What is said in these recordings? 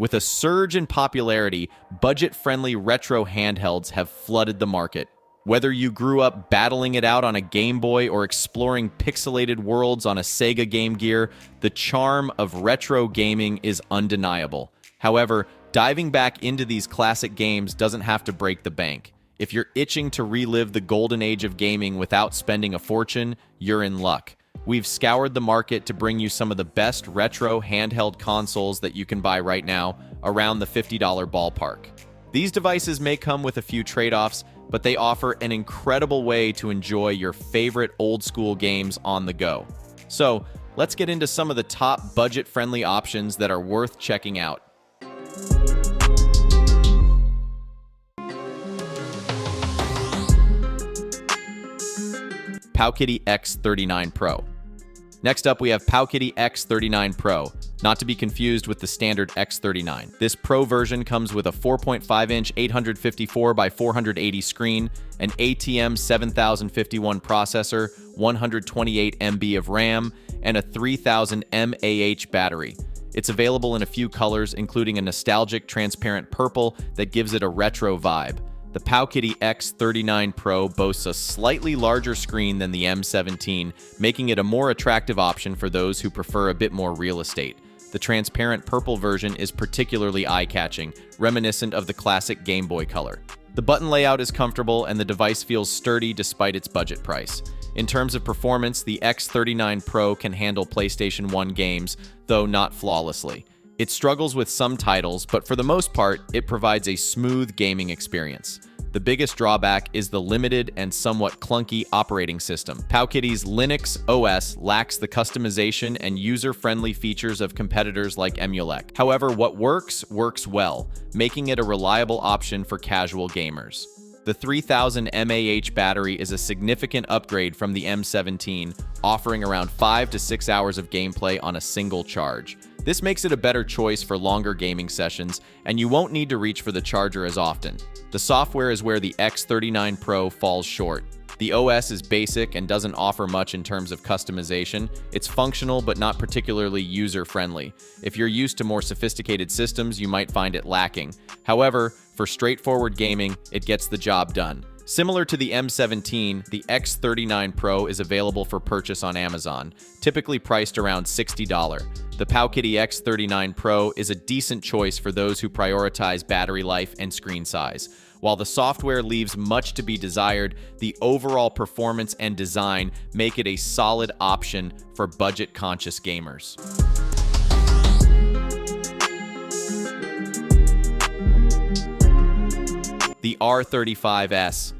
With a surge in popularity, budget-friendly retro handhelds have flooded the market. Whether you grew up battling it out on a Game Boy or exploring pixelated worlds on a Sega Game Gear, the charm of retro gaming is undeniable. However, diving back into these classic games doesn't have to break the bank. If you're itching to relive the golden age of gaming without spending a fortune, you're in luck. We've scoured the market to bring you some of the best retro handheld consoles that you can buy right now, around the $50 ballpark. These devices may come with a few trade-offs, but they offer an incredible way to enjoy your favorite old-school games on the go. So, let's get into some of the top budget-friendly options that are worth checking out. Pow Kitty X39 Pro. Next up, we have Pow Kitty X39 Pro, not to be confused with the standard X39. This Pro version comes with a 4.5-inch 854 by 480 screen, an ATM 7051 processor, 128 MB of RAM, and a 3000 mAh battery. It's available in a few colors, including a nostalgic transparent purple that gives it a retro vibe. The Pow Kitty X39 Pro boasts a slightly larger screen than the M17, making it a more attractive option for those who prefer a bit more real estate. The transparent purple version is particularly eye-catching, reminiscent of the classic Game Boy color. The button layout is comfortable and the device feels sturdy despite its budget price. In terms of performance, the X39 Pro can handle PlayStation 1 games, though not flawlessly. It struggles with some titles, but for the most part, it provides a smooth gaming experience. The biggest drawback is the limited and somewhat clunky operating system. Pow Kitty's Linux OS lacks the customization and user-friendly features of competitors like Emulation. However, what works well, making it a reliable option for casual gamers. The 3000 mAh battery is a significant upgrade from the M17, offering around 5 to 6 hours of gameplay on a single charge. This makes it a better choice for longer gaming sessions, and you won't need to reach for the charger as often. The software is where the X39 Pro falls short. The OS is basic and doesn't offer much in terms of customization. It's functional but not particularly user-friendly. If you're used to more sophisticated systems, you might find it lacking. However, for straightforward gaming, it gets the job done. Similar to the M17, the X39 Pro is available for purchase on Amazon, typically priced around $60. The Pow Kitty X39 Pro is a decent choice for those who prioritize battery life and screen size. While the software leaves much to be desired, the overall performance and design make it a solid option for budget-conscious gamers. The R35S.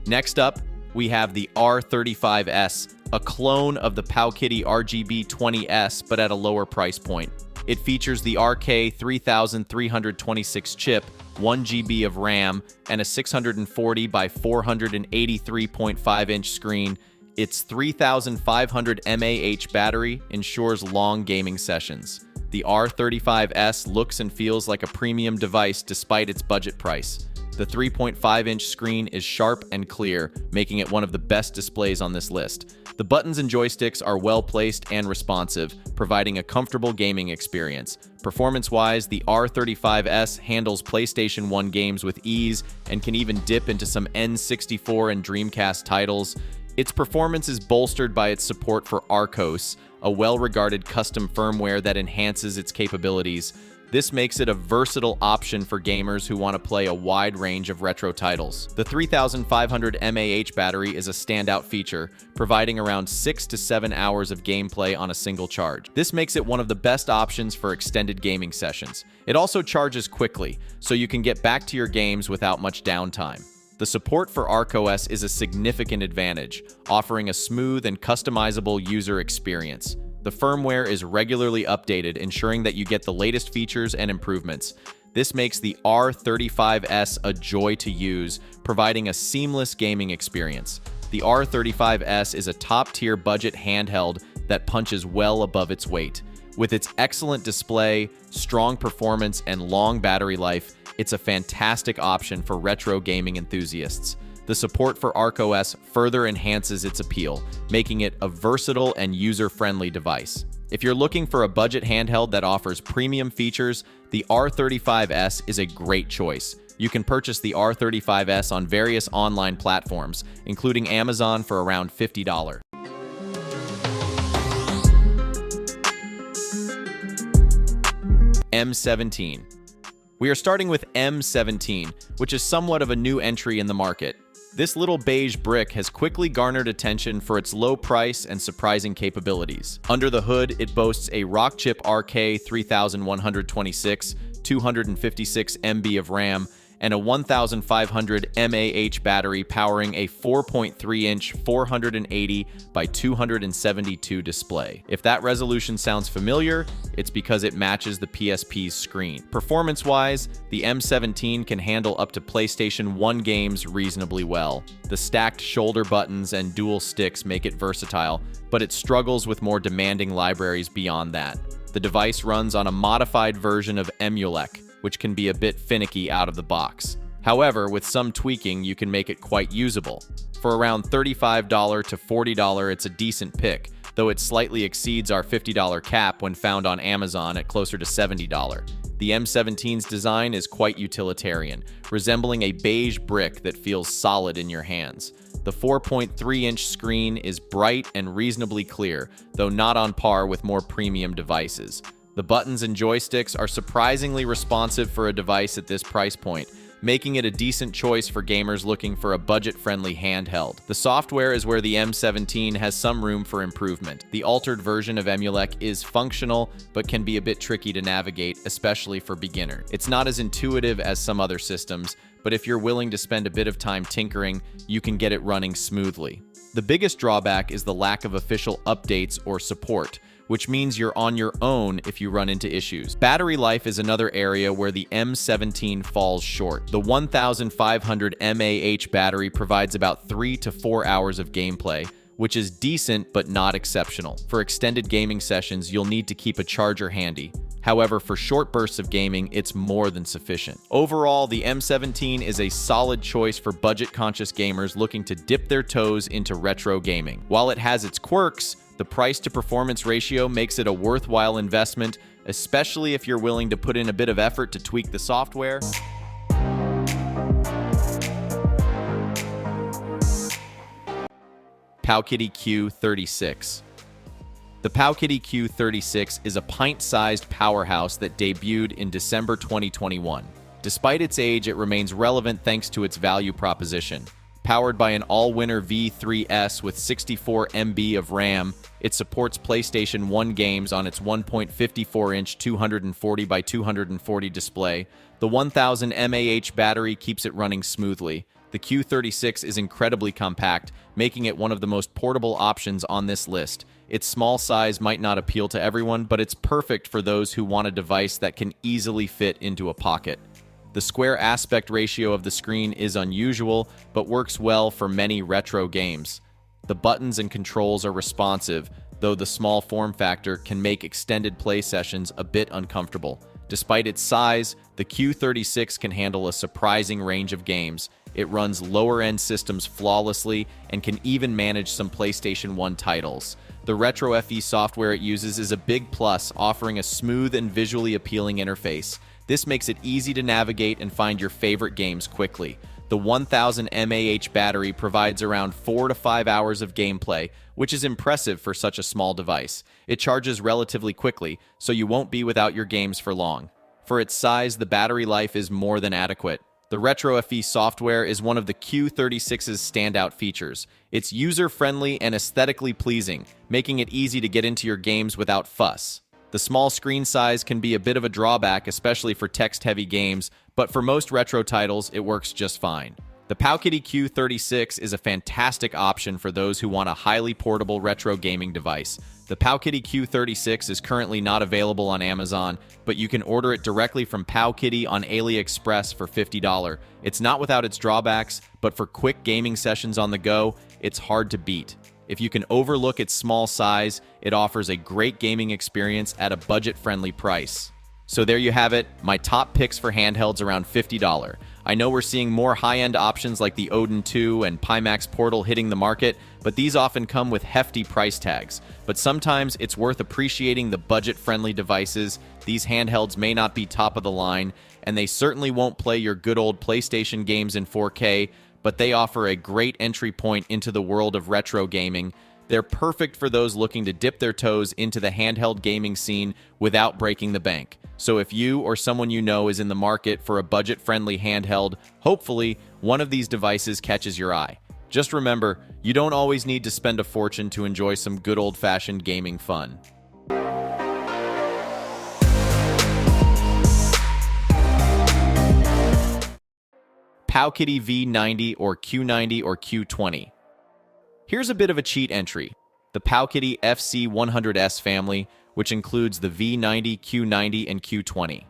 Next up, we have the R35S, a clone of the Pow Kitty RGB20S, but at a lower price point. It features the RK3326 chip, 1 GB of RAM, and a 640 by 483.5-inch screen. Its 3500 mAh battery ensures long gaming sessions. The R35S looks and feels like a premium device despite its budget price. The 3.5-inch screen is sharp and clear, making it one of the best displays on this list. The buttons and joysticks are well placed and responsive, providing a comfortable gaming experience. Performance-wise, the R35S handles PlayStation 1 games with ease and can even dip into some N64 and Dreamcast titles. Its performance is bolstered by its support for Arcos, a well-regarded custom firmware that enhances its capabilities. This makes it a versatile option for gamers who want to play a wide range of retro titles. The 3500 mAh battery is a standout feature, providing around 6 to 7 hours of gameplay on a single charge. This makes it one of the best options for extended gaming sessions. It also charges quickly, so you can get back to your games without much downtime. The support for ArcOS is a significant advantage, offering a smooth and customizable user experience. The firmware is regularly updated, ensuring that you get the latest features and improvements. This makes the R35S a joy to use, providing a seamless gaming experience. The R35S is a top-tier budget handheld that punches well above its weight. With its excellent display, strong performance, and long battery life, it's a fantastic option for retro gaming enthusiasts. The support for ArcOS further enhances its appeal, making it a versatile and user-friendly device. If you're looking for a budget handheld that offers premium features, the R35S is a great choice. You can purchase the R35S on various online platforms, including Amazon for around $50. M17. We are starting with M17, which is somewhat of a new entry in the market. This little beige brick has quickly garnered attention for its low price and surprising capabilities. Under the hood, it boasts a Rockchip RK3126, 256 MB of RAM, and a 1500 mAh battery powering a 4.3-inch 480 by 272 display. If that resolution sounds familiar, it's because it matches the PSP's screen. Performance-wise, the M17 can handle up to PlayStation 1 games reasonably well. The stacked shoulder buttons and dual sticks make it versatile, but it struggles with more demanding libraries beyond that. The device runs on a modified version of Emulation, which can be a bit finicky out of the box. However, with some tweaking, you can make it quite usable. For around $35 to $40, it's a decent pick, though it slightly exceeds our $50 cap when found on Amazon at closer to $70. The M17's design is quite utilitarian, resembling a beige brick that feels solid in your hands. The 4.3-inch screen is bright and reasonably clear, though not on par with more premium devices. The buttons and joysticks are surprisingly responsive for a device at this price point, making it a decent choice for gamers looking for a budget-friendly handheld. The software is where the M17 has some room for improvement. The altered version of Emulation is functional, but can be a bit tricky to navigate, especially for beginners. It's not as intuitive as some other systems, but if you're willing to spend a bit of time tinkering, you can get it running smoothly. The biggest drawback is the lack of official updates or support, which means you're on your own if you run into issues. Battery life is another area where the M17 falls short. The 1500 mAh battery provides about 3 to 4 hours of gameplay, which is decent but not exceptional. For extended gaming sessions, you'll need to keep a charger handy. However, for short bursts of gaming, it's more than sufficient. Overall, the M17 is a solid choice for budget-conscious gamers looking to dip their toes into retro gaming. While it has its quirks, the price-to-performance ratio makes it a worthwhile investment, especially if you're willing to put in a bit of effort to tweak the software. Pow Kitty Q36. The Pow Kitty Q36 is a pint-sized powerhouse that debuted in December 2021. Despite its age, it remains relevant thanks to its value proposition. Powered by an all-winner V3S with 64 MB of RAM, it supports PlayStation 1 games on its 1.54-inch 240 by 240 display. The 1000 mAh battery keeps it running smoothly. The Q36 is incredibly compact, making it one of the most portable options on this list. Its small size might not appeal to everyone, but it's perfect for those who want a device that can easily fit into a pocket. The square aspect ratio of the screen is unusual, but works well for many retro games. The buttons and controls are responsive, though the small form factor can make extended play sessions a bit uncomfortable. Despite its size, the Q36 can handle a surprising range of games. It runs lower-end systems flawlessly and can even manage some PlayStation 1 titles. The RetroFE software it uses is a big plus, offering a smooth and visually appealing interface. This makes it easy to navigate and find your favorite games quickly. The 1000 mAh battery provides around 4 to 5 hours of gameplay, which is impressive for such a small device. It charges relatively quickly, so you won't be without your games for long. For its size, the battery life is more than adequate. The RetroFE software is one of the Q36's standout features. It's user-friendly and aesthetically pleasing, making it easy to get into your games without fuss. The small screen size can be a bit of a drawback, especially for text-heavy games, but for most retro titles, it works just fine. The Pow Kitty Q36 is a fantastic option for those who want a highly portable retro gaming device. The Pow Kitty Q36 is currently not available on Amazon, but you can order it directly from Pow Kitty on AliExpress for $50. It's not without its drawbacks, but for quick gaming sessions on the go, it's hard to beat. If you can overlook its small size, it offers a great gaming experience at a budget-friendly price. So there you have it, my top picks for handhelds around $50. I know we're seeing more high-end options like the Odin 2 and Pimax Portal hitting the market, but these often come with hefty price tags. But sometimes it's worth appreciating the budget-friendly devices. These handhelds may not be top of the line, and they certainly won't play your good old PlayStation games in 4K, but they offer a great entry point into the world of retro gaming. They're perfect for those looking to dip their toes into the handheld gaming scene without breaking the bank. So if you or someone you know is in the market for a budget-friendly handheld, hopefully one of these devices catches your eye. Just remember, you don't always need to spend a fortune to enjoy some good old-fashioned gaming fun. Pow Kitty V90 or Q90 or Q20. Here's a bit of a cheat entry. The Pow Kitty FC100S family, which includes the V90, Q90, and Q20.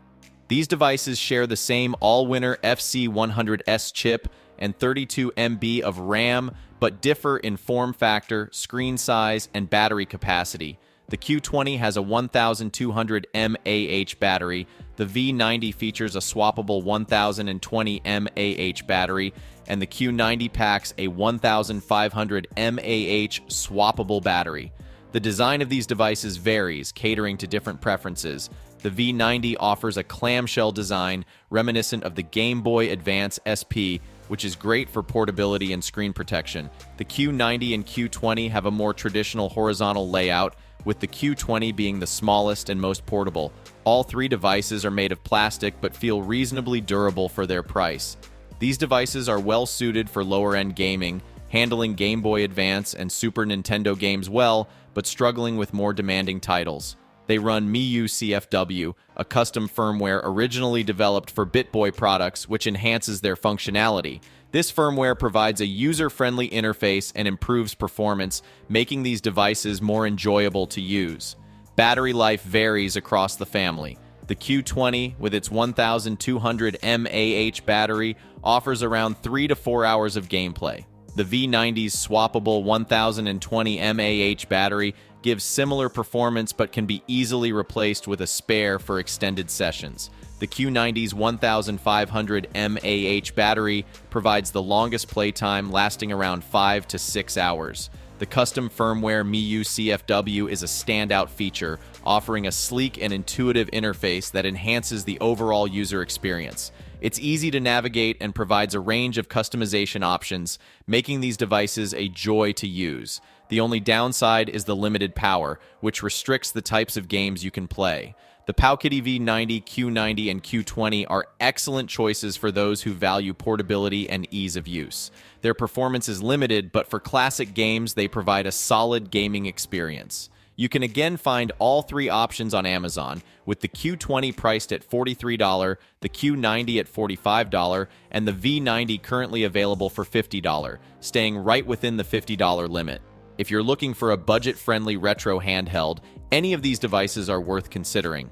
These devices share the same all-winner FC100S chip and 32 MB of RAM, but differ in form factor, screen size, and battery capacity. The Q20 has a 1200 mAh battery, the V90 features a swappable 1020 mAh battery, and the Q90 packs a 1500 mAh swappable battery. The design of these devices varies, catering to different preferences. The V90 offers a clamshell design reminiscent of the Game Boy Advance SP, which is great for portability and screen protection. The Q90 and Q20 have a more traditional horizontal layout, with the Q20 being the smallest and most portable. All three devices are made of plastic but feel reasonably durable for their price. These devices are well suited for lower-end gaming, handling Game Boy Advance and Super Nintendo games well, but struggling with more demanding titles. They run MIUI CFW, a custom firmware originally developed for BitBoy products, which enhances their functionality. This firmware provides a user-friendly interface and improves performance, making these devices more enjoyable to use. Battery life varies across the family. The Q20, with its 1200 mAh battery, offers around 3 to 4 hours of gameplay. The V90's swappable 1020 mAh battery gives similar performance but can be easily replaced with a spare for extended sessions. The Q90's 1500 mAh battery provides the longest playtime, lasting around 5 to 6 hours. The custom firmware MIUI CFW is a standout feature, offering a sleek and intuitive interface that enhances the overall user experience. It's easy to navigate and provides a range of customization options, making these devices a joy to use. The only downside is the limited power, which restricts the types of games you can play. The Pow Kitty V90, Q90, and Q20 are excellent choices for those who value portability and ease of use. Their performance is limited, but for classic games, they provide a solid gaming experience. You can again find all three options on Amazon, with the Q20 priced at $43, the Q90 at $45, and the V90 currently available for $50, staying right within the $50 limit. If you're looking for a budget-friendly retro handheld, any of these devices are worth considering.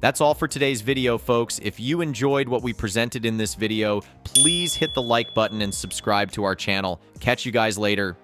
That's all for today's video, folks. If you enjoyed what we presented in this video, please hit the like button and subscribe to our channel. Catch you guys later.